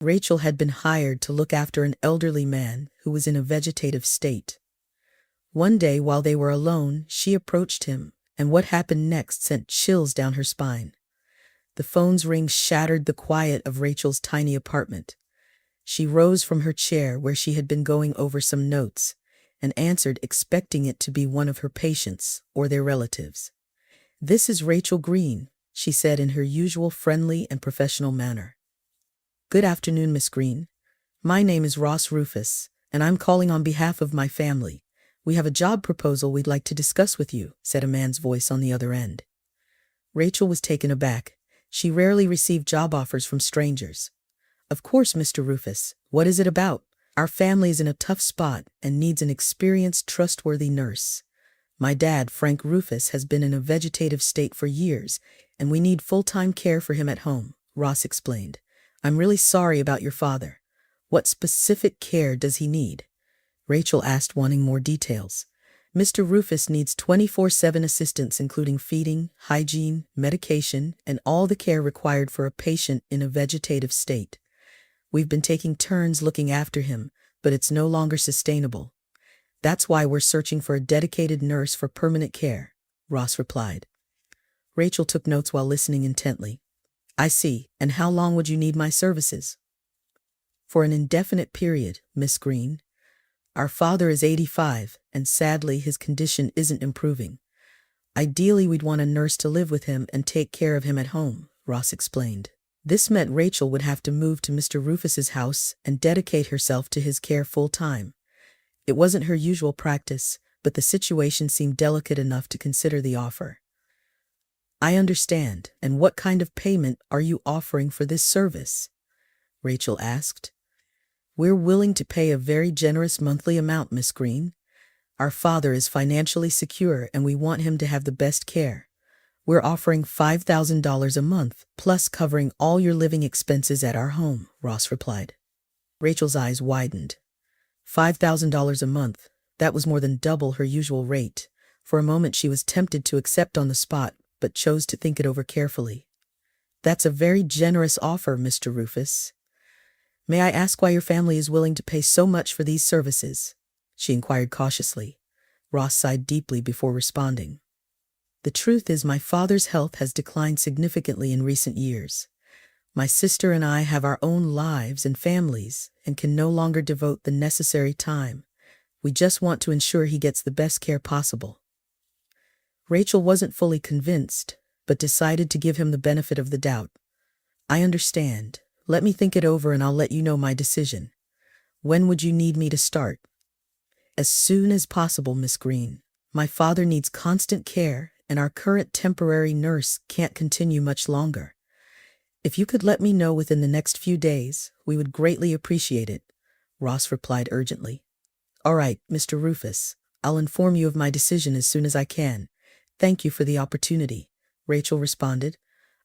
Rachel had been hired to look after an elderly man who was in a vegetative state. One day while they were alone, she approached him, and what happened next sent chills down her spine. The phone's ring shattered the quiet of Rachel's tiny apartment. She rose from her chair where she had been going over some notes, and answered, expecting it to be one of her patients or their relatives. "This is Rachel Green," she said in her usual friendly and professional manner. "Good afternoon, Miss Green. My name is Ross Rufus, and I'm calling on behalf of my family. We have a job proposal we'd like to discuss with you," said a man's voice on the other end. Rachel was taken aback. She rarely received job offers from strangers. "Of course, Mr. Rufus. What is it about? Our family is in a tough spot and needs an experienced, trustworthy nurse. My dad, Frank Rufus, has been in a vegetative state for years, and we need full-time care for him at home," Ross explained. "I'm really sorry about your father. What specific care does he need?" Rachel asked, wanting more details. "Mr. Rufus needs 24/7 assistance, including feeding, hygiene, medication, and all the care required for a patient in a vegetative state. We've been taking turns looking after him, but it's no longer sustainable. That's why we're searching for a dedicated nurse for permanent care," Ross replied. Rachel took notes while listening intently. "I see. And how long would you need my services?" "For an indefinite period, Miss Green. Our father is 85, and sadly his condition isn't improving. Ideally, we'd want a nurse to live with him and take care of him at home," Ross explained. This meant Rachel would have to move to Mr. Rufus's house and dedicate herself to his care full-time. It wasn't her usual practice, but the situation seemed delicate enough to consider the offer. "I understand. And what kind of payment are you offering for this service?" Rachel asked. "We're willing to pay a very generous monthly amount, Miss Green. Our father is financially secure and we want him to have the best care. We're offering $5,000 a month, plus covering all your living expenses at our home," Ross replied. Rachel's eyes widened. $5,000 a month, that was more than double her usual rate. For a moment she was tempted to accept on the spot, but chose to think it over carefully. "That's a very generous offer, Mr. Rufus. May I ask why your family is willing to pay so much for these services?" she inquired cautiously. Ross sighed deeply before responding. "The truth is, my father's health has declined significantly in recent years. My sister and I have our own lives and families and can no longer devote the necessary time. We just want to ensure he gets the best care possible." Rachel wasn't fully convinced, but decided to give him the benefit of the doubt. "I understand. Let me think it over and I'll let you know my decision. When would you need me to start?" "As soon as possible, Miss Green. My father needs constant care, and our current temporary nurse can't continue much longer. If you could let me know within the next few days, we would greatly appreciate it," Ross replied urgently. "All right, Mr. Rufus. I'll inform you of my decision as soon as I can. Thank you for the opportunity," Rachel responded.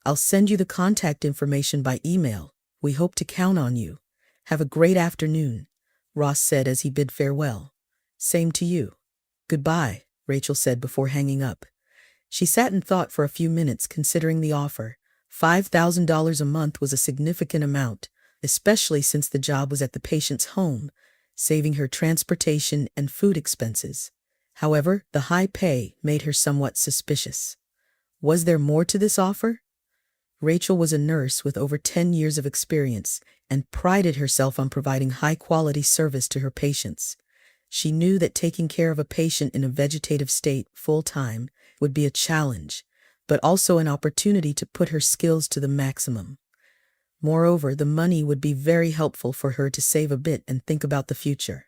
"I'll send you the contact information by email. We hope to count on you. Have a great afternoon," Ross said as he bid farewell. "Same to you." "Goodbye," Rachel said before hanging up. She sat and thought for a few minutes, considering the offer. $5,000 a month was a significant amount, especially since the job was at the patient's home, saving her transportation and food expenses. However, the high pay made her somewhat suspicious. Was there more to this offer? Rachel was a nurse with over 10 years of experience and prided herself on providing high-quality service to her patients. She knew that taking care of a patient in a vegetative state full-time would be a challenge, but also an opportunity to put her skills to the maximum. Moreover, the money would be very helpful for her to save a bit and think about the future.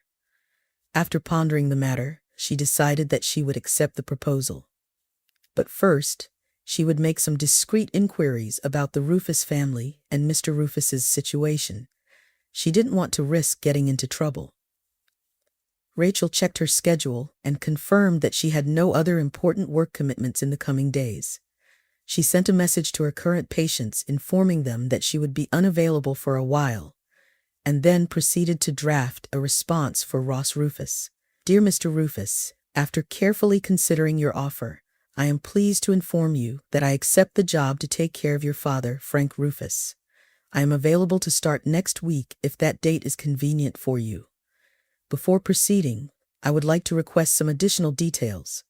After pondering the matter, she decided that she would accept the proposal. But first, she would make some discreet inquiries about the Rufus family and Mr. Rufus's situation. She didn't want to risk getting into trouble. Rachel checked her schedule and confirmed that she had no other important work commitments in the coming days. She sent a message to her current patients informing them that she would be unavailable for a while, and then proceeded to draft a response for Ross Rufus. "Dear Mr. Rufus, after carefully considering your offer, I am pleased to inform you that I accept the job to take care of your father, Frank Rufus. I am available to start next week if that date is convenient for you. Before proceeding, I would like to request some additional details.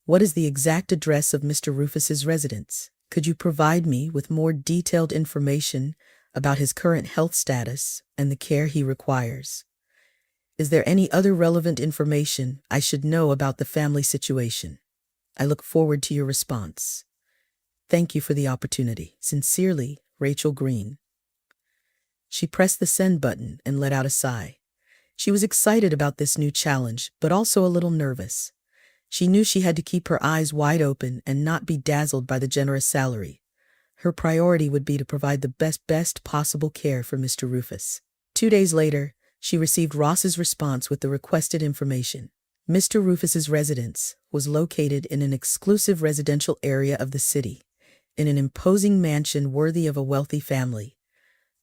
What is the exact address of Mr. Rufus's residence? Could you provide me with more detailed information about his current health status and the care he requires? Is there any other relevant information I should know about the family situation? I look forward to your response. Thank you for the opportunity. Sincerely, Rachel Green. She pressed the send button and let out a sigh. She was excited about this new challenge, but also a little nervous. She knew she had to keep her eyes wide open and not be dazzled by the generous salary. Her priority would be to provide the best possible care for Mr. Rufus. 2 days later, she received Ross's response with the requested information. Mr. Rufus's residence was located in an exclusive residential area of the city, in an imposing mansion worthy of a wealthy family.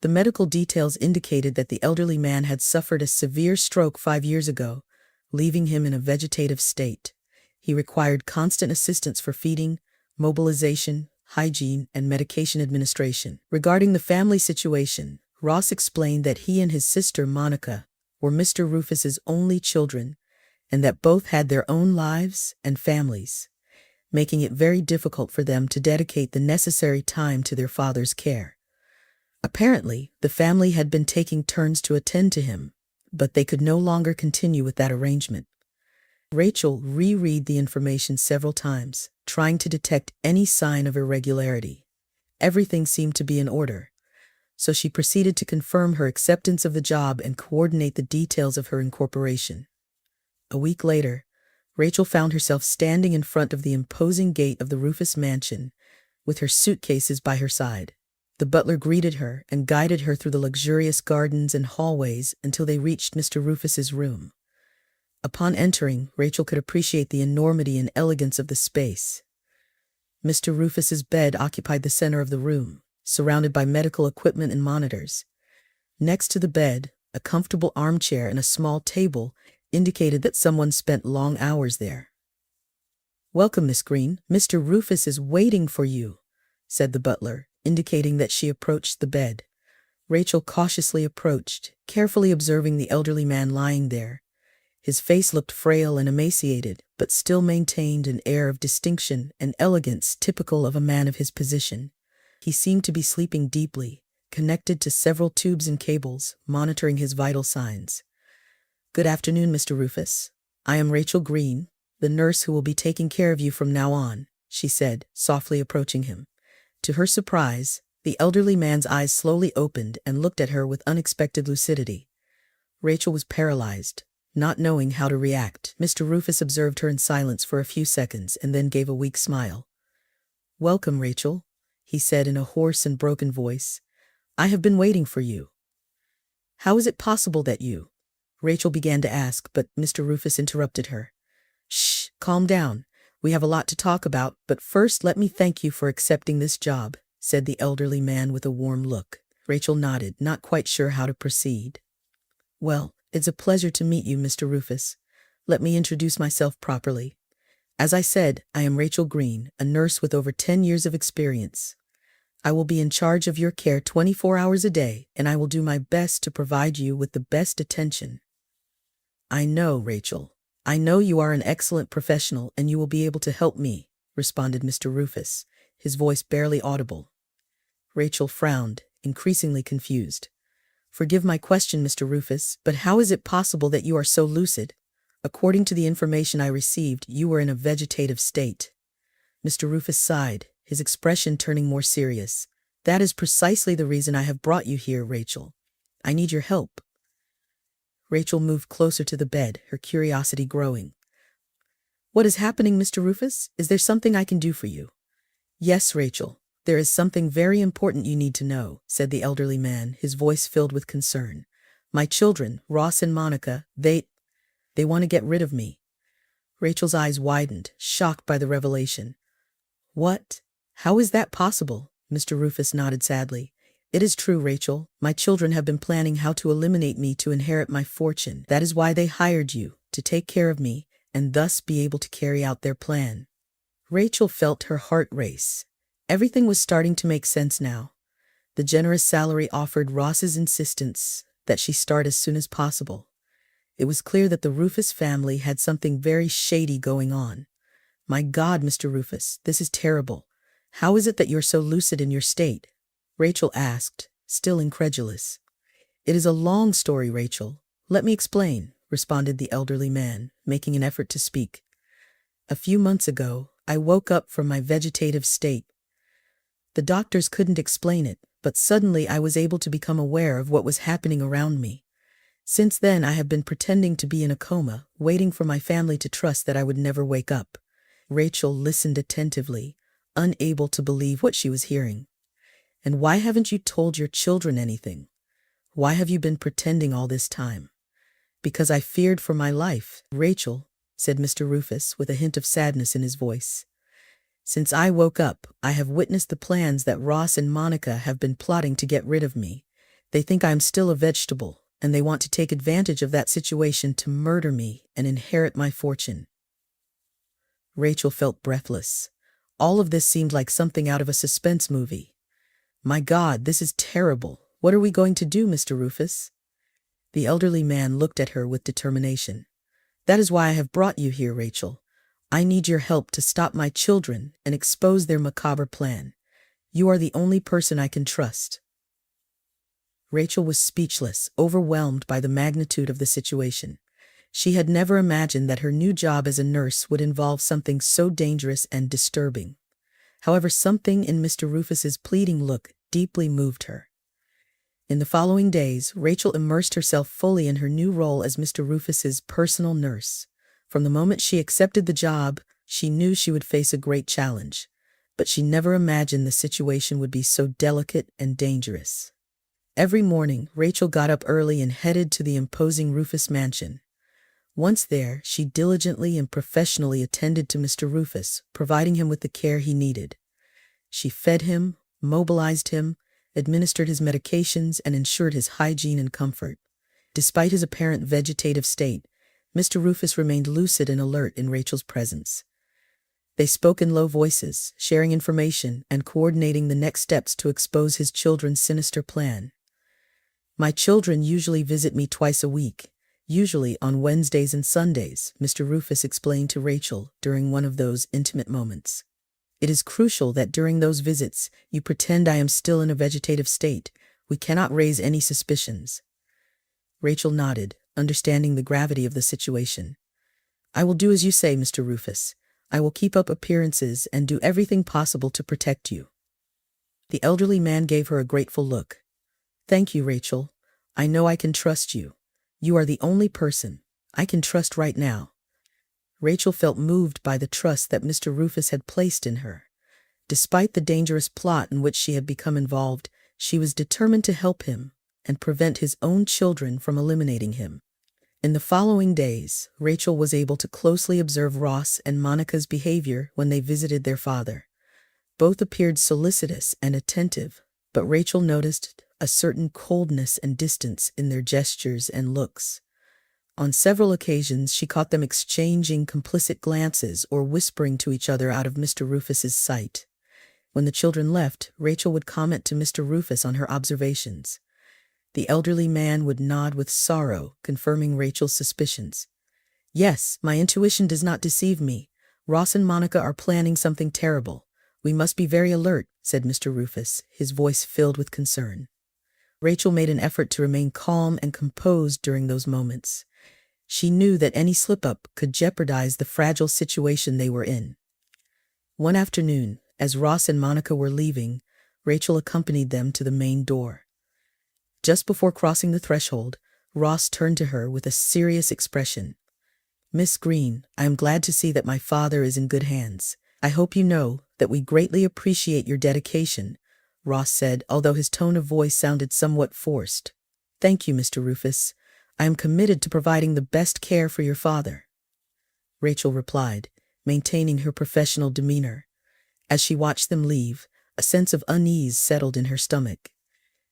The medical details indicated that the elderly man had suffered a severe stroke 5 years ago, leaving him in a vegetative state. He required constant assistance for feeding, mobilization, hygiene, and medication administration. Regarding the family situation, Ross explained that he and his sister Monica were Mr. Rufus's only children, and that both had their own lives and families, making it very difficult for them to dedicate the necessary time to their father's care. Apparently, the family had been taking turns to attend to him, but they could no longer continue with that arrangement. Rachel reread the information several times, trying to detect any sign of irregularity. Everything seemed to be in order, so she proceeded to confirm her acceptance of the job and coordinate the details of her incorporation. A week later, Rachel found herself standing in front of the imposing gate of the Rufus mansion, with her suitcases by her side. The butler greeted her and guided her through the luxurious gardens and hallways until they reached Mr. Rufus's room. Upon entering, Rachel could appreciate the enormity and elegance of the space. Mr. Rufus's bed occupied the center of the room, surrounded by medical equipment and monitors. Next to the bed, a comfortable armchair and a small table indicated that someone spent long hours there. "Welcome, Miss Green. Mr. Rufus is waiting for you," said the butler, indicating that she approached the bed. Rachel cautiously approached, carefully observing the elderly man lying there. His face looked frail and emaciated, but still maintained an air of distinction and elegance typical of a man of his position. He seemed to be sleeping deeply, connected to several tubes and cables, monitoring his vital signs. "Good afternoon, Mr. Rufus. I am Rachel Green, the nurse who will be taking care of you from now on," she said, softly approaching him. To her surprise, the elderly man's eyes slowly opened and looked at her with unexpected lucidity. Rachel was paralyzed, not knowing how to react. Mr. Rufus observed her in silence for a few seconds and then gave a weak smile. "Welcome, Rachel," he said in a hoarse and broken voice. "I have been waiting for you." "How is it possible that you—" Rachel began to ask, but Mr. Rufus interrupted her. "Shh, calm down. We have a lot to talk about, but first let me thank you for accepting this job," said the elderly man with a warm look. Rachel nodded, not quite sure how to proceed. "Well, it's a pleasure to meet you, Mr. Rufus. Let me introduce myself properly. As I said, I am Rachel Green, a nurse with over 10 years of experience. I will be in charge of your care 24 hours a day, and I will do my best to provide you with the best attention." "I know, Rachel. I know you are an excellent professional and you will be able to help me," responded Mr. Rufus, his voice barely audible. Rachel frowned, increasingly confused. "Forgive my question, Mr. Rufus, but how is it possible that you are so lucid? According to the information I received, you were in a vegetative state." Mr. Rufus sighed, his expression turning more serious. "That is precisely the reason I have brought you here, Rachel. I need your help." Rachel moved closer to the bed, her curiosity growing. "What is happening, Mr. Rufus? Is there something I can do for you?" "Yes, Rachel. There is something very important you need to know," said the elderly man, his voice filled with concern. "My children, Ross and Monica, they want to get rid of me." Rachel's eyes widened, shocked by the revelation. "What? How is that possible?" Mr. Rufus nodded sadly. "It is true, Rachel. My children have been planning how to eliminate me to inherit my fortune. That is why they hired you, to take care of me, and thus be able to carry out their plan." Rachel felt her heart race. Everything was starting to make sense now. The generous salary offered Ross's insistence that she start as soon as possible. It was clear that the Rufus family had something very shady going on. "My God, Mr. Rufus, this is terrible. How is it that you're so lucid in your state?" Rachel asked, still incredulous. "It is a long story, Rachel. Let me explain," responded the elderly man, making an effort to speak. "A few months ago, I woke up from my vegetative state. The doctors couldn't explain it, but suddenly I was able to become aware of what was happening around me. Since then, I have been pretending to be in a coma, waiting for my family to trust that I would never wake up." Rachel listened attentively, unable to believe what she was hearing. "And why haven't you told your children anything? Why have you been pretending all this time?" "Because I feared for my life, Rachel," said Mr. Rufus with a hint of sadness in his voice. "Since I woke up, I have witnessed the plans that Ross and Monica have been plotting to get rid of me. They think I'm still a vegetable, and they want to take advantage of that situation to murder me and inherit my fortune." Rachel felt breathless. All of this seemed like something out of a suspense movie. "My God, this is terrible. What are we going to do, Mr. Rufus?" The elderly man looked at her with determination. "That is why I have brought you here, Rachel. I need your help to stop my children and expose their macabre plan. You are the only person I can trust." Rachel was speechless, overwhelmed by the magnitude of the situation. She had never imagined that her new job as a nurse would involve something so dangerous and disturbing. However, something in Mr. Rufus's pleading look deeply moved her. In the following days, Rachel immersed herself fully in her new role as Mr. Rufus's personal nurse. From the moment she accepted the job, she knew she would face a great challenge, but she never imagined the situation would be so delicate and dangerous. Every morning, Rachel got up early and headed to the imposing Rufus mansion. Once there, she diligently and professionally attended to Mr. Rufus, providing him with the care he needed. She fed him, mobilized him, administered his medications, and ensured his hygiene and comfort. Despite his apparent vegetative state, Mr. Rufus remained lucid and alert in Rachel's presence. They spoke in low voices, sharing information and coordinating the next steps to expose his children's sinister plan. "My children usually visit me twice a week, usually on Wednesdays and Sundays," Mr. Rufus explained to Rachel during one of those intimate moments. "It is crucial that during those visits, you pretend I am still in a vegetative state. We cannot raise any suspicions." Rachel nodded, understanding the gravity of the situation. "I will do as you say, Mr. Rufus. I will keep up appearances and do everything possible to protect you." The elderly man gave her a grateful look. "Thank you, Rachel. I know I can trust you. You are the only person I can trust right now." Rachel felt moved by the trust that Mr. Rufus had placed in her. Despite the dangerous plot in which she had become involved, she was determined to help him and prevent his own children from eliminating him. In the following days, Rachel was able to closely observe Ross and Monica's behavior when they visited their father. Both appeared solicitous and attentive, but Rachel noticed a certain coldness and distance in their gestures and looks. On several occasions, she caught them exchanging complicit glances or whispering to each other out of Mr. Rufus's sight. When the children left, Rachel would comment to Mr. Rufus on her observations. The elderly man would nod with sorrow, confirming Rachel's suspicions. "Yes, my intuition does not deceive me. Ross and Monica are planning something terrible. We must be very alert," said Mr. Rufus, his voice filled with concern. Rachel made an effort to remain calm and composed during those moments. She knew that any slip-up could jeopardize the fragile situation they were in. One afternoon, as Ross and Monica were leaving, Rachel accompanied them to the main door. Just before crossing the threshold, Ross turned to her with a serious expression. "Miss Green, I am glad to see that my father is in good hands. I hope you know that we greatly appreciate your dedication," Ross said, although his tone of voice sounded somewhat forced. "Thank you, Mr. Rufus. I am committed to providing the best care for your father," Rachel replied, maintaining her professional demeanor. As she watched them leave, a sense of unease settled in her stomach.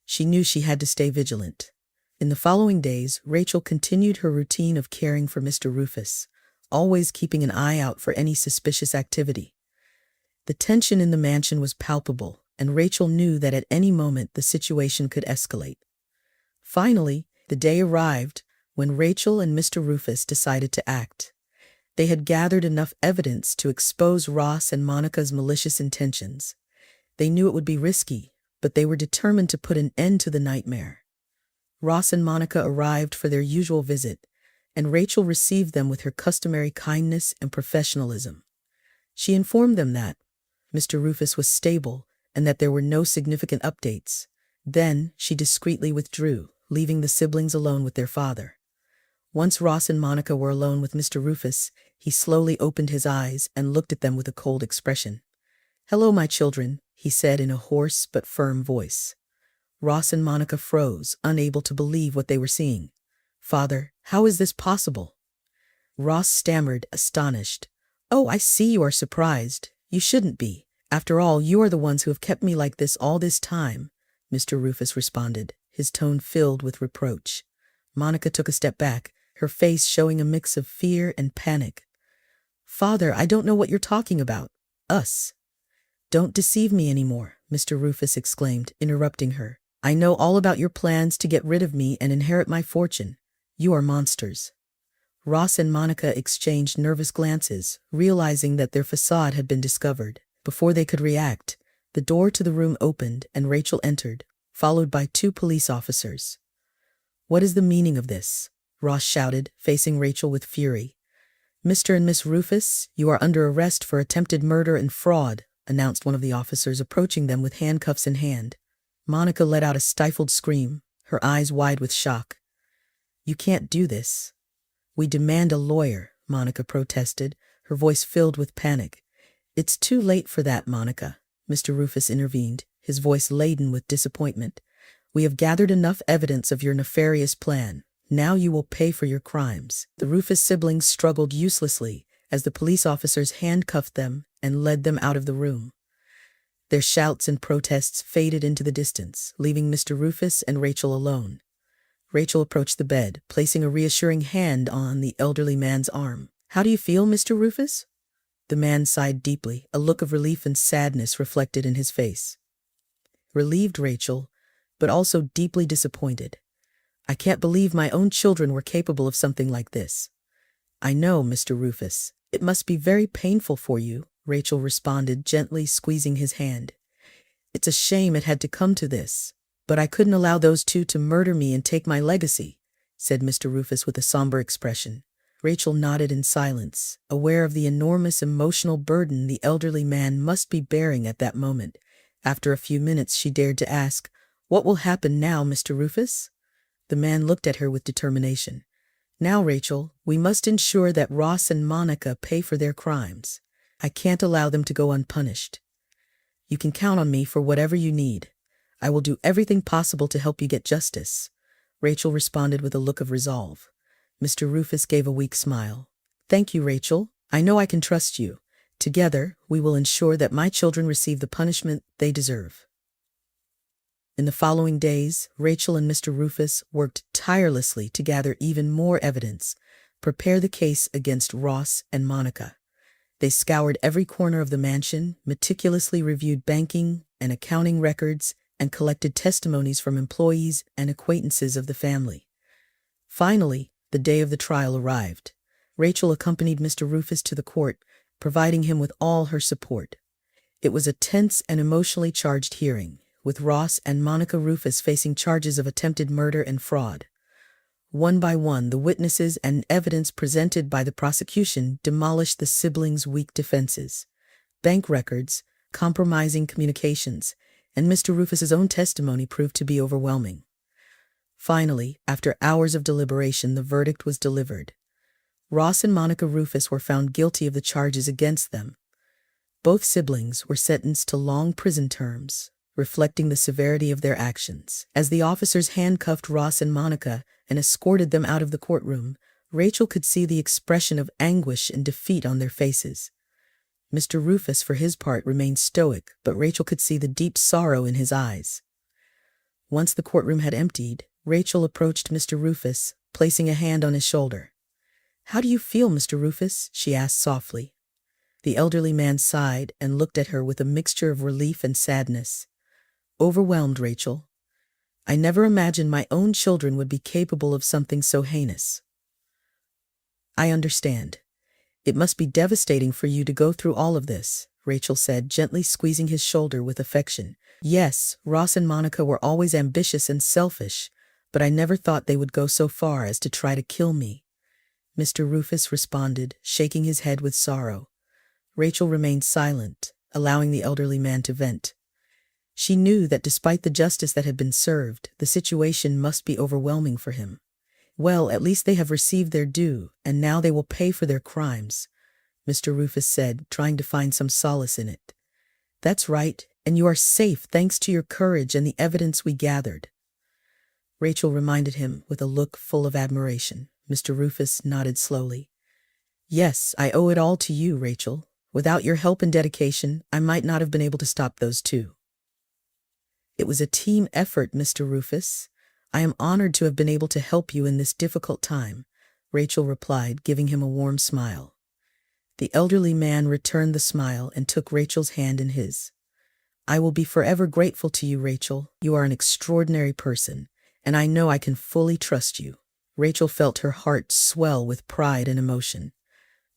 She knew she had to stay vigilant. In the following days, Rachel continued her routine of caring for Mr. Rufus, always keeping an eye out for any suspicious activity. The tension in the mansion was palpable, and Rachel knew that at any moment the situation could escalate. Finally, the day arrived when Rachel and Mr. Rufus decided to act. They had gathered enough evidence to expose Ross and Monica's malicious intentions. They knew it would be risky, but they were determined to put an end to the nightmare. Ross and Monica arrived for their usual visit, and Rachel received them with her customary kindness and professionalism. She informed them that Mr. Rufus was stable and that there were no significant updates. Then she discreetly withdrew, leaving the siblings alone with their father. Once Ross and Monica were alone with Mr. Rufus, he slowly opened his eyes and looked at them with a cold expression. "Hello, my children," he said in a hoarse but firm voice. Ross and Monica froze, unable to believe what they were seeing. "Father, how is this possible?" Ross stammered, astonished. "Oh, I see you are surprised. You shouldn't be. After all, you are the ones who have kept me like this all this time," Mr. Rufus responded, his tone filled with reproach. Monica took a step back, her face showing a mix of fear and panic. "Father, I don't know what you're talking about. Us." "Don't deceive me anymore," Mr. Rufus exclaimed, interrupting her. "I know all about your plans to get rid of me and inherit my fortune. You are monsters." Ross and Monica exchanged nervous glances, realizing that their facade had been discovered. Before they could react, the door to the room opened and Rachel entered, followed by 2 police officers. "What is the meaning of this?" Ross shouted, facing Rachel with fury. "Mr. and Miss Rufus, you are under arrest for attempted murder and fraud," announced one of the officers, approaching them with handcuffs in hand. Monica let out a stifled scream, her eyes wide with shock. "You can't do this." "We demand a lawyer," Monica protested, her voice filled with panic. "It's too late for that, Monica," Mr. Rufus intervened, his voice laden with disappointment. "We have gathered enough evidence of your nefarious plan. Now you will pay for your crimes." The Rufus siblings struggled uselessly as the police officers handcuffed them and led them out of the room. Their shouts and protests faded into the distance, leaving Mr. Rufus and Rachel alone. Rachel approached the bed, placing a reassuring hand on the elderly man's arm. "How do you feel, Mr. Rufus?" The man sighed deeply, a look of relief and sadness reflected in his face. Relieved, Rachel, but also deeply disappointed. "I can't believe my own children were capable of something like this." "I know, Mr. Rufus. It must be very painful for you," Rachel responded, gently squeezing his hand. "It's a shame it had to come to this. But I couldn't allow those 2 to murder me and take my legacy," said Mr. Rufus with a somber expression. Rachel nodded in silence, aware of the enormous emotional burden the elderly man must be bearing at that moment. After a few minutes, she dared to ask, "What will happen now, Mr. Rufus?" The man looked at her with determination. "Now, Rachel, we must ensure that Ross and Monica pay for their crimes. I can't allow them to go unpunished. You can count on me for whatever you need. I will do everything possible to help you get justice," Rachel responded with a look of resolve. Mr. Rufus gave a weak smile. "Thank you, Rachel. I know I can trust you. Together, we will ensure that my children receive the punishment they deserve." In the following days, Rachel and Mr. Rufus worked tirelessly to gather even more evidence, prepare the case against Ross and Monica. They scoured every corner of the mansion, meticulously reviewed banking and accounting records, and collected testimonies from employees and acquaintances of the family. Finally, the day of the trial arrived. Rachel accompanied Mr. Rufus to the court, providing him with all her support. It was a tense and emotionally charged hearing, with Ross and Monica Rufus facing charges of attempted murder and fraud. One by one, the witnesses and evidence presented by the prosecution demolished the siblings' weak defenses. Bank records, compromising communications, and Mr. Rufus's own testimony proved to be overwhelming. Finally, after hours of deliberation, the verdict was delivered. Ross and Monica Rufus were found guilty of the charges against them. Both siblings were sentenced to long prison terms, reflecting the severity of their actions. As the officers handcuffed Ross and Monica and escorted them out of the courtroom, Rachel could see the expression of anguish and defeat on their faces. Mr. Rufus, for his part, remained stoic, but Rachel could see the deep sorrow in his eyes. Once the courtroom had emptied, Rachel approached Mr. Rufus, placing a hand on his shoulder. "How do you feel, Mr. Rufus?" she asked softly. The elderly man sighed and looked at her with a mixture of relief and sadness. Overwhelmed, Rachel. I never imagined my own children would be capable of something so heinous. I understand. It must be devastating for you to go through all of this, Rachel said, gently squeezing his shoulder with affection. Yes, Ross and Monica were always ambitious and selfish, but I never thought they would go so far as to try to kill me, Mr. Rufus responded, shaking his head with sorrow. Rachel remained silent, allowing the elderly man to vent. She knew that despite the justice that had been served, the situation must be overwhelming for him. Well, at least they have received their due, and now they will pay for their crimes, Mr. Rufus said, trying to find some solace in it. That's right, and you are safe thanks to your courage and the evidence we gathered. Rachel reminded him with a look full of admiration. Mr. Rufus nodded slowly. Yes, I owe it all to you, Rachel. Without your help and dedication, I might not have been able to stop those two. It was a team effort, Mr. Rufus. I am honored to have been able to help you in this difficult time, Rachel replied, giving him a warm smile. The elderly man returned the smile and took Rachel's hand in his. I will be forever grateful to you, Rachel. You are an extraordinary person, and I know I can fully trust you. Rachel felt her heart swell with pride and emotion.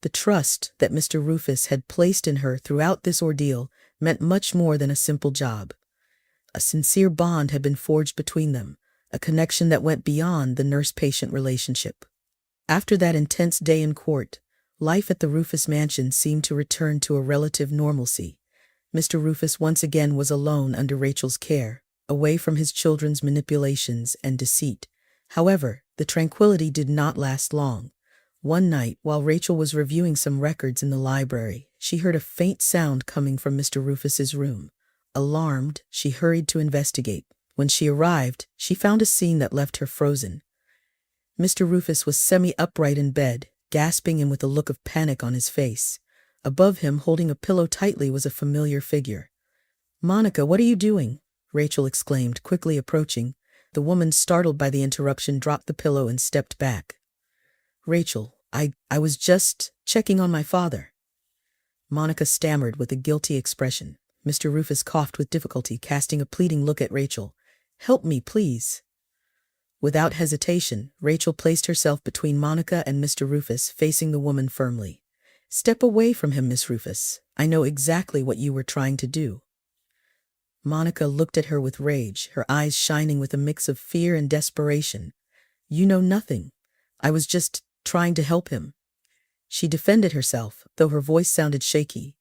The trust that Mr. Rufus had placed in her throughout this ordeal meant much more than a simple job. A sincere bond had been forged between them, a connection that went beyond the nurse-patient relationship. After that intense day in court, life at the Rufus mansion seemed to return to a relative normalcy. Mr. Rufus once again was alone under Rachel's care, away from his children's manipulations and deceit. However, the tranquility did not last long. One night, while Rachel was reviewing some records in the library, she heard a faint sound coming from Mr. Rufus's room. Alarmed, she hurried to investigate. When she arrived, she found a scene that left her frozen. Mr. Rufus was semi-upright in bed, gasping and with a look of panic on his face. Above him, holding a pillow tightly, was a familiar figure. "Monica, what are you doing?" Rachel exclaimed, quickly approaching. The woman, startled by the interruption, dropped the pillow and stepped back. "Rachel, I was just checking on my father," Monica stammered with a guilty expression. Mr. Rufus coughed with difficulty, casting a pleading look at Rachel. "Help me, please." Without hesitation, Rachel placed herself between Monica and Mr. Rufus, facing the woman firmly. "Step away from him, Miss Rufus. I know exactly what you were trying to do." Monica looked at her with rage, her eyes shining with a mix of fear and desperation. "You know nothing. I was just trying to help him." She defended herself, though her voice sounded shaky.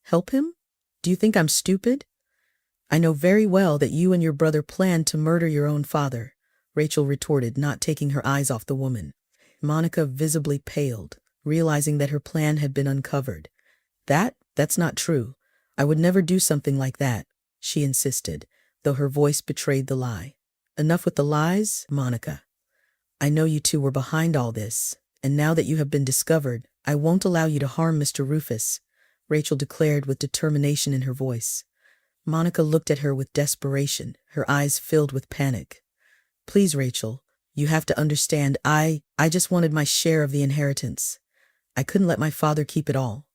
"Help him? Do you think I'm stupid? I know very well that you and your brother planned to murder your own father," Rachel retorted, not taking her eyes off the woman. Monica visibly paled, realizing that her plan had been uncovered. That's not true. I would never do something like that," she insisted, though her voice betrayed the lie. "Enough with the lies, Monica. I know you two were behind all this, and now that you have been discovered, I won't allow you to harm Mr. Rufus," Rachel declared with determination in her voice. Monica looked at her with desperation, her eyes filled with panic. "Please, Rachel, you have to understand, I just wanted my share of the inheritance. I couldn't let my father keep it all."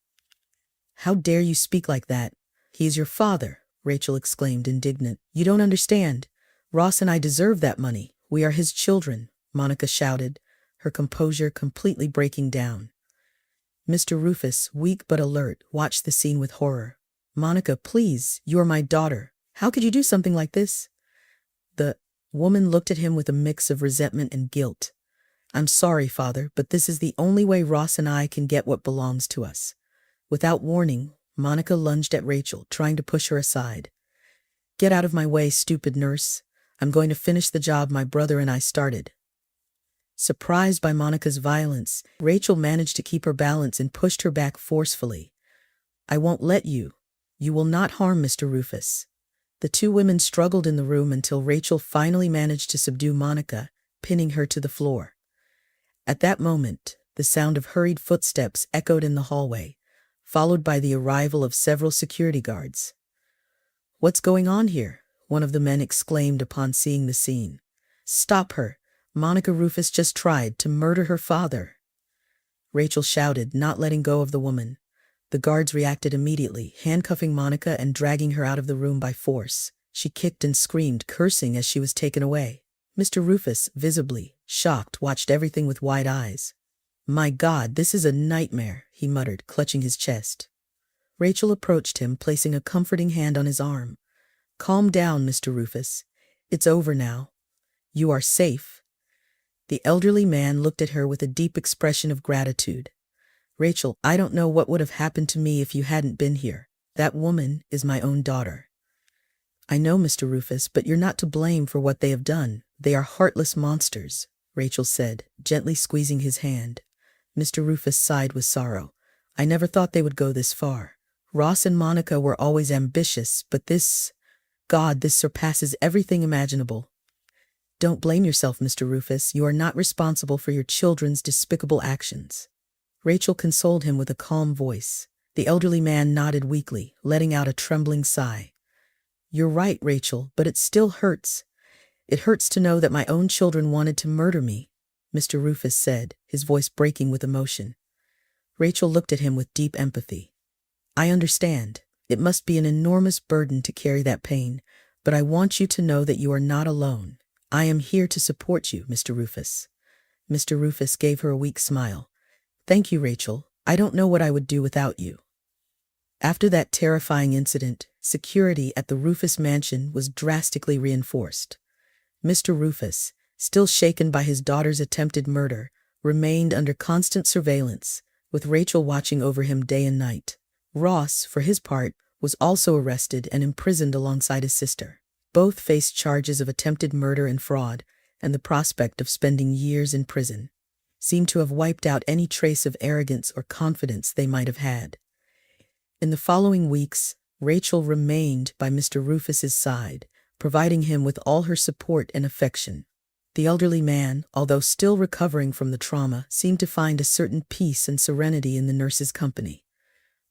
"How dare you speak like that? He is your father," Rachel exclaimed, indignant. "You don't understand. Ross and I deserve that money. We are his children," Monica shouted, her composure completely breaking down. Mr. Rufus, weak but alert, watched the scene with horror. "Monica, please, you are my daughter. How could you do something like this?" The woman looked at him with a mix of resentment and guilt. "I'm sorry, Father, but this is the only way Ross and I can get what belongs to us." Without warning, Monica lunged at Rachel, trying to push her aside. "Get out of my way, stupid nurse. I'm going to finish the job my brother and I started." Surprised by Monica's violence, Rachel managed to keep her balance and pushed her back forcefully. "I won't let you. You will not harm Mr. Rufus." The two women struggled in the room until Rachel finally managed to subdue Monica, pinning her to the floor. At that moment, the sound of hurried footsteps echoed in the hallway, followed by the arrival of several security guards. "What's going on here?" one of the men exclaimed upon seeing the scene. "Stop her. Monica Rufus just tried to murder her father," Rachel shouted, not letting go of the woman. The guards reacted immediately, handcuffing Monica and dragging her out of the room by force. She kicked and screamed, cursing as she was taken away. Mr. Rufus, visibly shocked, watched everything with wide eyes. "My God, this is a nightmare," he muttered, clutching his chest. Rachel approached him, placing a comforting hand on his arm. "Calm down, Mr. Rufus. It's over now. You are safe." The elderly man looked at her with a deep expression of gratitude. "Rachel, I don't know what would have happened to me if you hadn't been here. That woman is my own daughter." "I know, Mr. Rufus, but you're not to blame for what they have done. They are heartless monsters," Rachel said, gently squeezing his hand. Mr. Rufus sighed with sorrow. "I never thought they would go this far. Ross and Monica were always ambitious, but this surpasses everything imaginable." "Don't blame yourself, Mr. Rufus. You are not responsible for your children's despicable actions." Rachel consoled him with a calm voice. The elderly man nodded weakly, letting out a trembling sigh. "You're right, Rachel, but it still hurts. It hurts to know that my own children wanted to murder me," Mr. Rufus said, his voice breaking with emotion. Rachel looked at him with deep empathy. "I understand. It must be an enormous burden to carry that pain, but I want you to know that you are not alone. I am here to support you, Mr. Rufus." Mr. Rufus gave her a weak smile. "Thank you, Rachel. I don't know what I would do without you." After that terrifying incident, security at the Rufus mansion was drastically reinforced. Mr. Rufus, still shaken by his daughter's attempted murder, remained under constant surveillance, with Rachel watching over him day and night. Ross, for his part, was also arrested and imprisoned alongside his sister. Both faced charges of attempted murder and fraud, and the prospect of spending years in prison seemed to have wiped out any trace of arrogance or confidence they might have had. In the following weeks, Rachel remained by Mr. Rufus's side, providing him with all her support and affection. The elderly man, although still recovering from the trauma, seemed to find a certain peace and serenity in the nurse's company.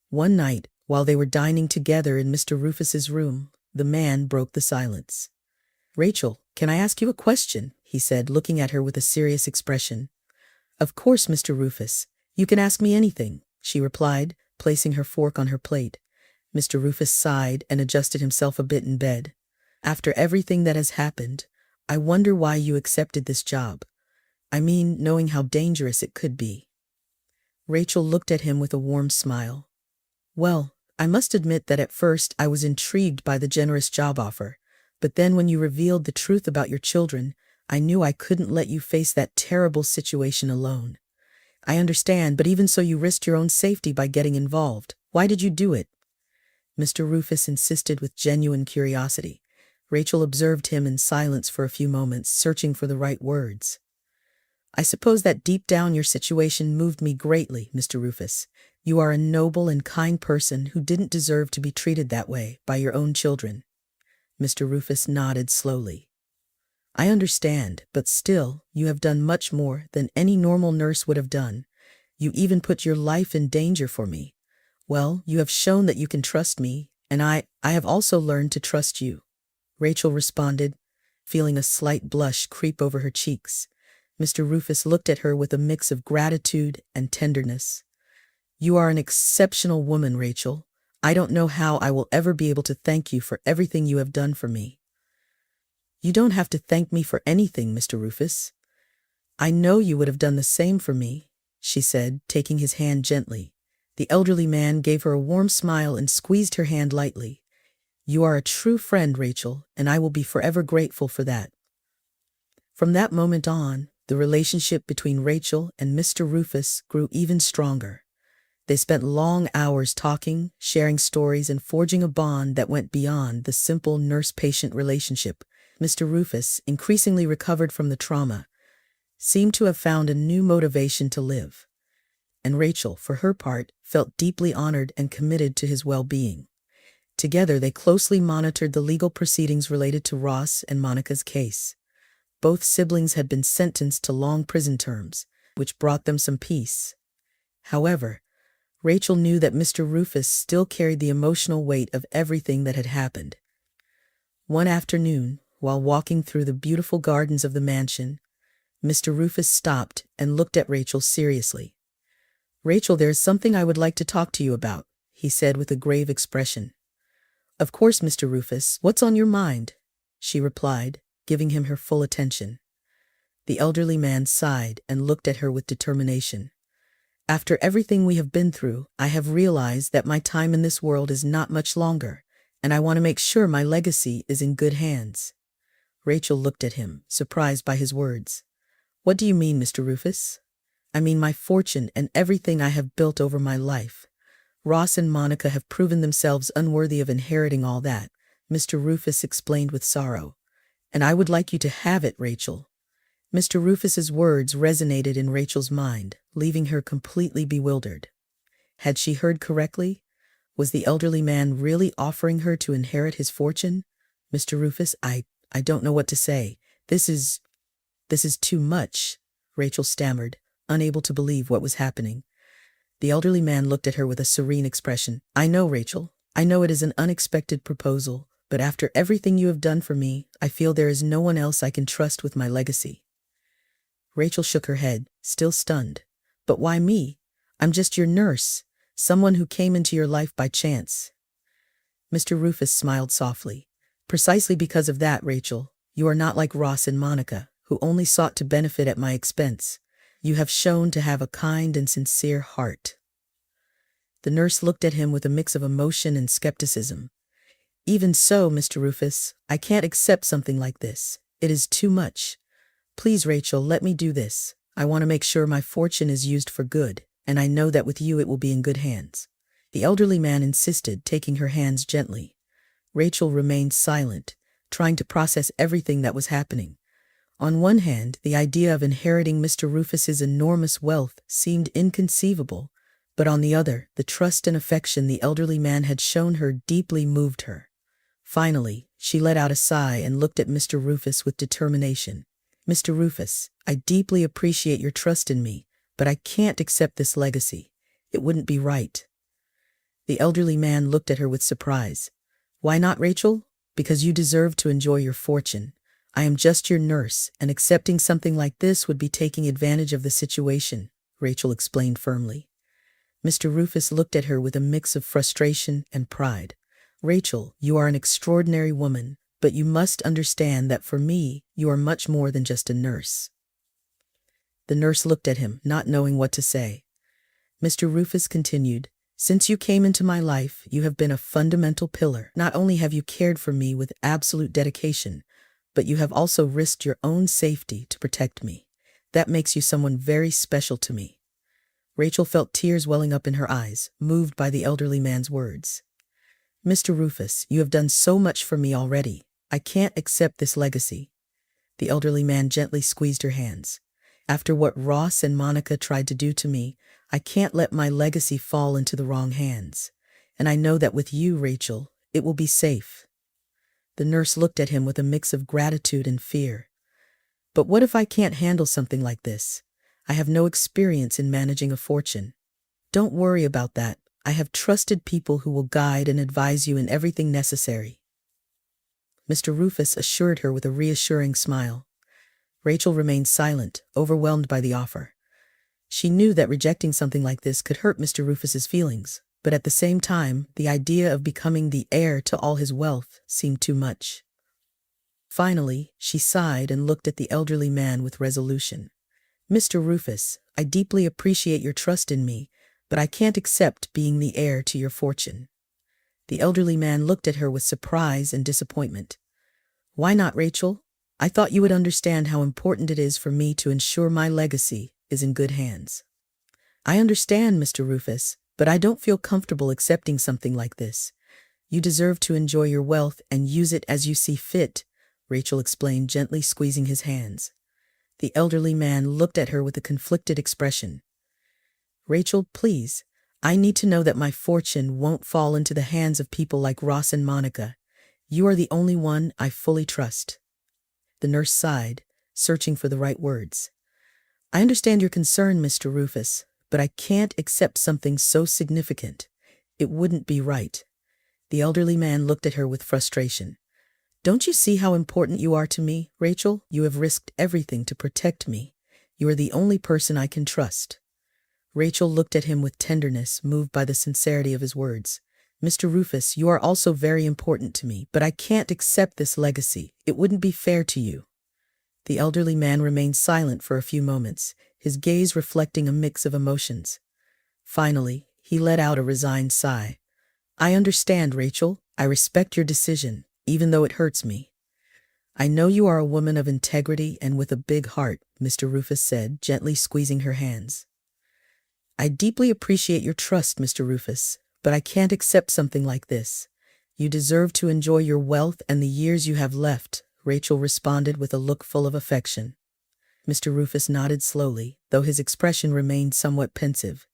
One night, while they were dining together in Mr. Rufus's room, the man broke the silence. "Rachel, can I ask you a question?" he said, looking at her with a serious expression. "Of course, Mr. Rufus. You can ask me anything," she replied, placing her fork on her plate. Mr. Rufus sighed and adjusted himself a bit in bed. "After everything that has happened, I wonder why you accepted this job. I mean, knowing how dangerous it could be." Rachel looked at him with a warm smile. "Well, I must admit that at first I was intrigued by the generous job offer, but then when you revealed the truth about your children, I knew I couldn't let you face that terrible situation alone. I understand, but even so you risked your own safety by getting involved. Why did you do it?" Mr. Rufus insisted with genuine curiosity. Rachel observed him in silence for a few moments, searching for the right words. "I suppose that deep down your situation moved me greatly, Mr. Rufus. You are a noble and kind person who didn't deserve to be treated that way by your own children." Mr. Rufus nodded slowly. "I understand, but still, you have done much more than any normal nurse would have done. You even put your life in danger for me. Well, you have shown that you can trust me, and I have also learned to trust you," Rachel responded, feeling a slight blush creep over her cheeks. Mr. Rufus looked at her with a mix of gratitude and tenderness. "You are an exceptional woman, Rachel. I don't know how I will ever be able to thank you for everything you have done for me." "You don't have to thank me for anything, Mr. Rufus. I know you would have done the same for me," she said, taking his hand gently. The elderly man gave her a warm smile and squeezed her hand lightly. "You are a true friend, Rachel, and I will be forever grateful for that." From that moment on, the relationship between Rachel and Mr. Rufus grew even stronger. They spent long hours talking, sharing stories, and forging a bond that went beyond the simple nurse-patient relationship. Mr. Rufus, increasingly recovered from the trauma, seemed to have found a new motivation to live. And Rachel, for her part, felt deeply honored and committed to his well-being. Together, they closely monitored the legal proceedings related to Ross and Monica's case. Both siblings had been sentenced to long prison terms, which brought them some peace. However, Rachel knew that Mr. Rufus still carried the emotional weight of everything that had happened. One afternoon, while walking through the beautiful gardens of the mansion, Mr. Rufus stopped and looked at Rachel seriously. "Rachel, there is something I would like to talk to you about," he said with a grave expression. "Of course, Mr. Rufus, what's on your mind?" she replied, giving him her full attention. The elderly man sighed and looked at her with determination. "After everything we have been through, I have realized that my time in this world is not much longer, and I want to make sure my legacy is in good hands." Rachel looked at him, surprised by his words. "What do you mean, Mr. Rufus?" "I mean my fortune and everything I have built over my life. Ross and Monica have proven themselves unworthy of inheriting all that," Mr. Rufus explained with sorrow. "And I would like you to have it, Rachel." Mr. Rufus's words resonated in Rachel's mind, leaving her completely bewildered. Had she heard correctly? Was the elderly man really offering her to inherit his fortune? "Mr. Rufus, I don't know what to say. This is too much," Rachel stammered, unable to believe what was happening. The elderly man looked at her with a serene expression. "I know, Rachel. I know it is an unexpected proposal, but after everything you have done for me, I feel there is no one else I can trust with my legacy." Rachel shook her head, still stunned. "But why me? I'm just your nurse, someone who came into your life by chance." Mr. Rufus smiled softly. "Precisely because of that, Rachel, you are not like Ross and Monica, who only sought to benefit at my expense. You have shown to have a kind and sincere heart." The nurse looked at him with a mix of emotion and skepticism. "Even so, Mr. Rufus, I can't accept something like this. It is too much. Please, Rachel, let me do this. I want to make sure my fortune is used for good, and I know that with you it will be in good hands." The elderly man insisted, taking her hands gently. Rachel remained silent, trying to process everything that was happening. On one hand, the idea of inheriting Mr. Rufus's enormous wealth seemed inconceivable, but on the other, the trust and affection the elderly man had shown her deeply moved her. Finally, she let out a sigh and looked at Mr. Rufus with determination. "Mr. Rufus, I deeply appreciate your trust in me, but I can't accept this legacy. It wouldn't be right." The elderly man looked at her with surprise. "Why not, Rachel?" "Because you deserve to enjoy your fortune. I am just your nurse, and accepting something like this would be taking advantage of the situation," Rachel explained firmly. Mr. Rufus looked at her with a mix of frustration and pride. "Rachel, you are an extraordinary woman, but you must understand that for me, you are much more than just a nurse." The nurse looked at him, not knowing what to say. Mr. Rufus continued, "Since you came into my life, you have been a fundamental pillar. Not only have you cared for me with absolute dedication, but you have also risked your own safety to protect me. That makes you someone very special to me." Rachel felt tears welling up in her eyes, moved by the elderly man's words. "Mr. Rufus, you have done so much for me already. I can't accept this legacy." The elderly man gently squeezed her hands. "After what Ross and Monica tried to do to me, I can't let my legacy fall into the wrong hands. And I know that with you, Rachel, it will be safe." The nurse looked at him with a mix of gratitude and fear. "But what if I can't handle something like this? I have no experience in managing a fortune." "Don't worry about that. I have trusted people who will guide and advise you in everything necessary." Mr. Rufus assured her with a reassuring smile. Rachel remained silent, overwhelmed by the offer. She knew that rejecting something like this could hurt Mr. Rufus's feelings, but at the same time, the idea of becoming the heir to all his wealth seemed too much. Finally, she sighed and looked at the elderly man with resolution. "Mr. Rufus, I deeply appreciate your trust in me, but I can't accept being the heir to your fortune." The elderly man looked at her with surprise and disappointment. "Why not, Rachel? I thought you would understand how important it is for me to ensure my legacy is in good hands." "I understand, Mr. Rufus, but I don't feel comfortable accepting something like this. You deserve to enjoy your wealth and use it as you see fit," Rachel explained, gently squeezing his hands. The elderly man looked at her with a conflicted expression. "Rachel, please, I need to know that my fortune won't fall into the hands of people like Ross and Monica. You are the only one I fully trust." The nurse sighed, searching for the right words. "I understand your concern, Mr. Rufus, but I can't accept something so significant. It wouldn't be right." The elderly man looked at her with frustration. "Don't you see how important you are to me, Rachel? You have risked everything to protect me. You are the only person I can trust." Rachel looked at him with tenderness, moved by the sincerity of his words. Mr. Rufus, you are also very important to me, but I can't accept this legacy. It wouldn't be fair to you. The elderly man remained silent for a few moments, his gaze reflecting a mix of emotions. Finally, he let out a resigned sigh. I understand, Rachel. I respect your decision, even though it hurts me. I know you are a woman of integrity and with a big heart, Mr. Rufus said, gently squeezing her hands. I deeply appreciate your trust, Mr. Rufus, but I can't accept something like this. You deserve to enjoy your wealth and the years you have left, Rachel responded with a look full of affection. Mr. Rufus nodded slowly, though his expression remained somewhat pensive.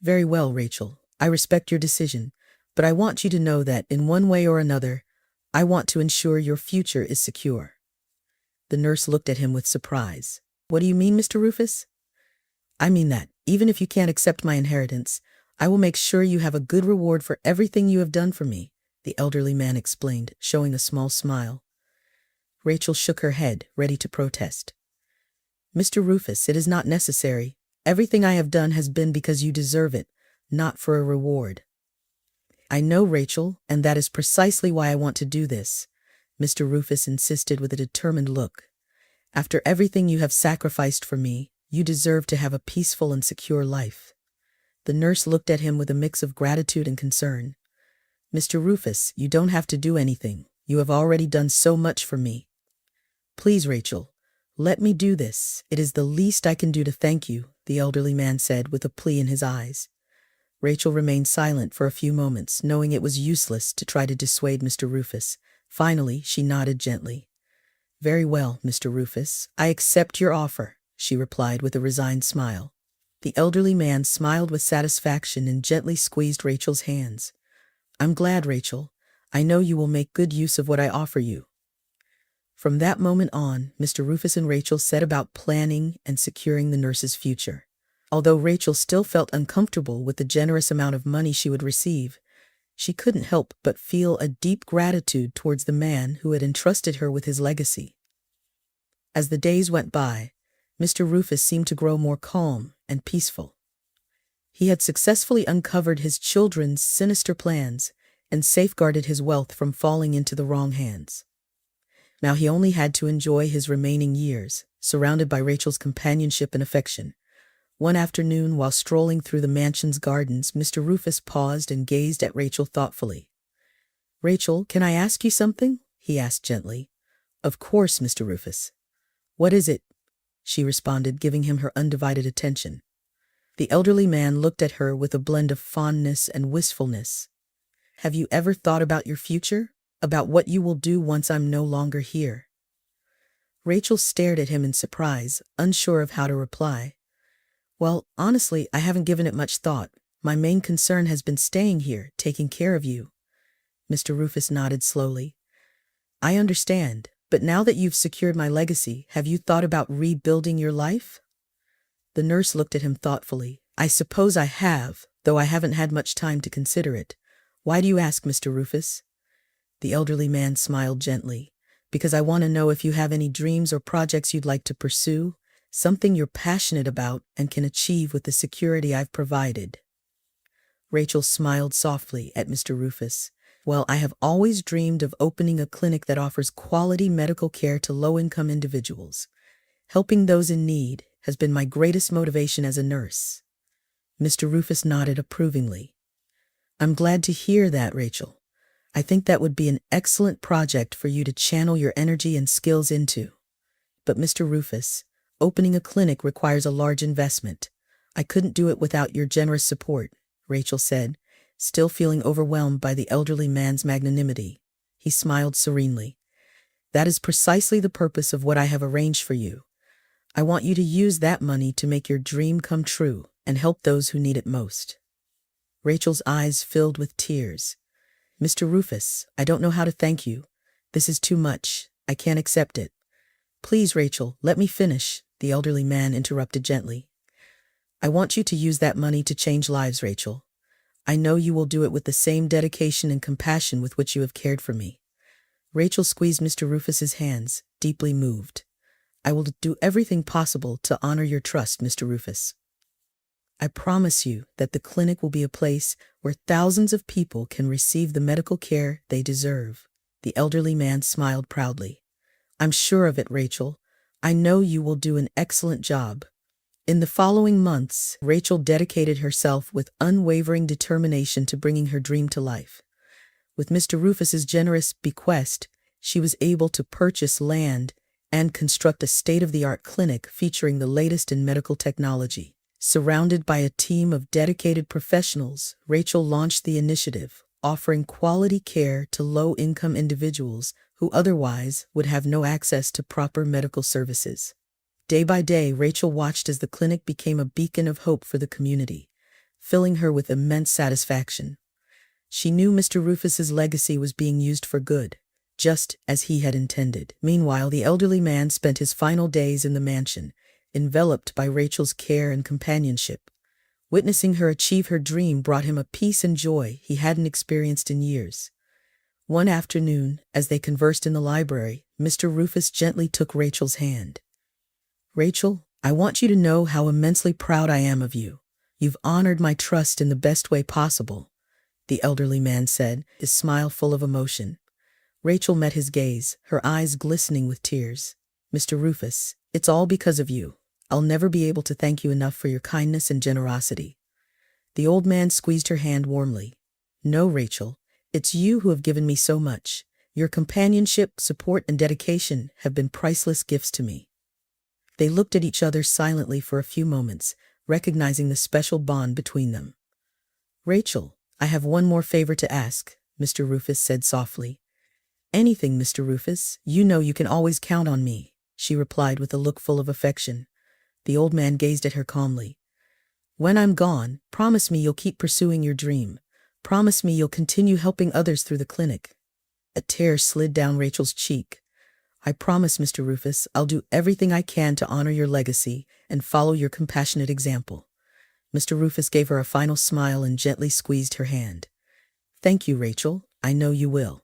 Very well, Rachel. I respect your decision, but I want you to know that, in one way or another, I want to ensure your future is secure. The nurse looked at him with surprise. What do you mean, Mr. Rufus? I mean that, even if you can't accept my inheritance, I will make sure you have a good reward for everything you have done for me, the elderly man explained, showing a small smile. Rachel shook her head, ready to protest. Mr. Rufus, it is not necessary. Everything I have done has been because you deserve it, not for a reward. I know, Rachel, and that is precisely why I want to do this, Mr. Rufus insisted with a determined look. After everything you have sacrificed for me, you deserve to have a peaceful and secure life. The nurse looked at him with a mix of gratitude and concern. Mr. Rufus, you don't have to do anything. You have already done so much for me. Please, Rachel, let me do this. It is the least I can do to thank you, the elderly man said with a plea in his eyes. Rachel remained silent for a few moments, knowing it was useless to try to dissuade Mr. Rufus. Finally, she nodded gently. Very well, Mr. Rufus, I accept your offer, she replied with a resigned smile. The elderly man smiled with satisfaction and gently squeezed Rachel's hands. I'm glad, Rachel. I know you will make good use of what I offer you. From that moment on, Mr. Rufus and Rachel set about planning and securing the nurse's future. Although Rachel still felt uncomfortable with the generous amount of money she would receive, she couldn't help but feel a deep gratitude towards the man who had entrusted her with his legacy. As the days went by, Mr. Rufus seemed to grow more calm and peaceful. He had successfully uncovered his children's sinister plans and safeguarded his wealth from falling into the wrong hands. Now he only had to enjoy his remaining years, surrounded by Rachel's companionship and affection. One afternoon, while strolling through the mansion's gardens, Mr. Rufus paused and gazed at Rachel thoughtfully. Rachel, can I ask you something? He asked gently. Of course, Mr. Rufus. What is it? She responded, giving him her undivided attention. The elderly man looked at her with a blend of fondness and wistfulness. Have you ever thought about your future? About what you will do once I'm no longer here? Rachel stared at him in surprise, unsure of how to reply. Well, honestly, I haven't given it much thought. My main concern has been staying here, taking care of you. Mr. Rufus nodded slowly. I understand, but now that you've secured my legacy, have you thought about rebuilding your life? The nurse looked at him thoughtfully. I suppose I have, though I haven't had much time to consider it. Why do you ask, Mr. Rufus? The elderly man smiled gently. Because I want to know if you have any dreams or projects you'd like to pursue, something you're passionate about and can achieve with the security I've provided. Rachel smiled softly at Mr. Rufus. Well, I have always dreamed of opening a clinic that offers quality medical care to low-income individuals. Helping those in need has been my greatest motivation as a nurse. Mr. Rufus nodded approvingly. I'm glad to hear that, Rachel. I think that would be an excellent project for you to channel your energy and skills into. But Mr. Rufus, opening a clinic requires a large investment. I couldn't do it without your generous support, Rachel said, still feeling overwhelmed by the elderly man's magnanimity. He smiled serenely. That is precisely the purpose of what I have arranged for you. I want you to use that money to make your dream come true and help those who need it most. Rachel's eyes filled with tears. Mr. Rufus, I don't know how to thank you. This is too much. I can't accept it. Please, Rachel, let me finish, the elderly man interrupted gently. I want you to use that money to change lives, Rachel. I know you will do it with the same dedication and compassion with which you have cared for me. Rachel squeezed Mr. Rufus's hands, deeply moved. I will do everything possible to honor your trust, Mr. Rufus. I promise you that the clinic will be a place where thousands of people can receive the medical care they deserve." The elderly man smiled proudly. "I'm sure of it, Rachel. I know you will do an excellent job." In the following months, Rachel dedicated herself with unwavering determination to bringing her dream to life. With Mr. Rufus's generous bequest, she was able to purchase land and construct a state-of-the-art clinic featuring the latest in medical technology. Surrounded by a team of dedicated professionals, Rachel launched the initiative, offering quality care to low-income individuals who otherwise would have no access to proper medical services. Day by day, Rachel watched as the clinic became a beacon of hope for the community, filling her with immense satisfaction. She knew Mr. Rufus's legacy was being used for good, just as he had intended. Meanwhile, the elderly man spent his final days in the mansion, enveloped by Rachel's care and companionship. Witnessing her achieve her dream brought him a peace and joy he hadn't experienced in years. One afternoon, as they conversed in the library, Mr. Rufus gently took Rachel's hand. "Rachel, I want you to know how immensely proud I am of you. You've honored my trust in the best way possible," the elderly man said, his smile full of emotion. Rachel met his gaze, her eyes glistening with tears. "Mr. Rufus, it's all because of you. I'll never be able to thank you enough for your kindness and generosity." The old man squeezed her hand warmly. "No, Rachel, it's you who have given me so much. Your companionship, support, and dedication have been priceless gifts to me." They looked at each other silently for a few moments, recognizing the special bond between them. "Rachel, I have one more favor to ask," Mr. Rufus said softly. "Anything, Mr. Rufus. You know you can always count on me," she replied with a look full of affection. The old man gazed at her calmly. "When I'm gone, promise me you'll keep pursuing your dream. Promise me you'll continue helping others through the clinic." A tear slid down Rachel's cheek. "I promise, Mr. Rufus, I'll do everything I can to honor your legacy and follow your compassionate example." Mr. Rufus gave her a final smile and gently squeezed her hand. "Thank you, Rachel. I know you will."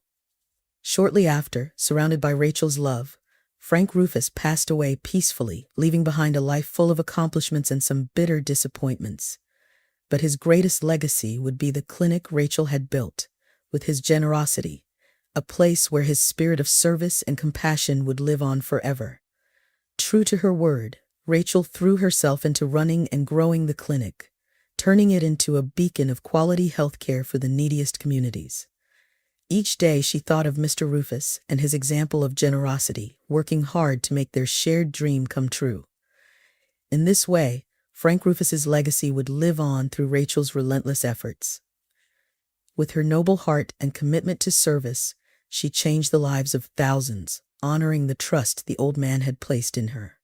Shortly after, surrounded by Rachel's love, Frank Rufus passed away peacefully, leaving behind a life full of accomplishments and some bitter disappointments. But his greatest legacy would be the clinic Rachel had built, with his generosity, a place where his spirit of service and compassion would live on forever. True to her word, Rachel threw herself into running and growing the clinic, turning it into a beacon of quality health care for the neediest communities. Each day she thought of Mr. Rufus and his example of generosity, working hard to make their shared dream come true. In this way, Frank Rufus's legacy would live on through Rachel's relentless efforts. With her noble heart and commitment to service, she changed the lives of thousands, honoring the trust the old man had placed in her.